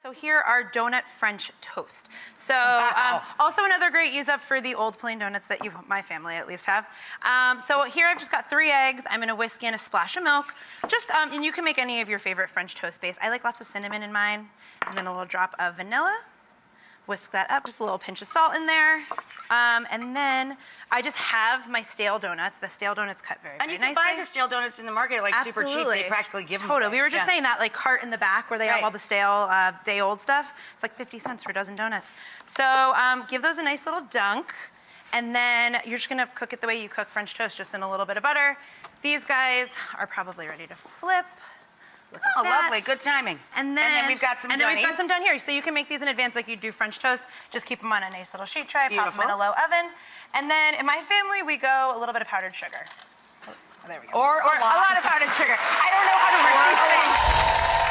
So here are donut French toast. So also another great use up for the old plain donuts that my family at least have. So here I've just got 3 eggs. I'm gonna whisk in a splash of milk. Just, and you can make any of your favorite French toast base. I like lots of cinnamon in mine. And then a little drop of vanilla. Whisk that up, just a little pinch of salt in there. And then I just have my stale donuts. The stale donuts cut very, and very you can nicely. buy the stale donuts in the market like super cheap. They practically give them Totally. away. We were just saying that, like cart in the back where they have all the stale day-old stuff. It's like 50 cents for a dozen donuts. So give those a nice little dunk. And then you're just gonna cook it the way you cook French toast, just in a little bit of butter. These guys are probably ready to flip. Oh, lovely. Good timing. And then we've got some we've got some done here. So you can make these in advance like you do French toast. Just keep them on a nice little sheet tray, pop them in a low oven. And then in my family, we go a little bit of powdered sugar. Oh, there we go. Or a lot of powdered sugar. I don't know how to work these things.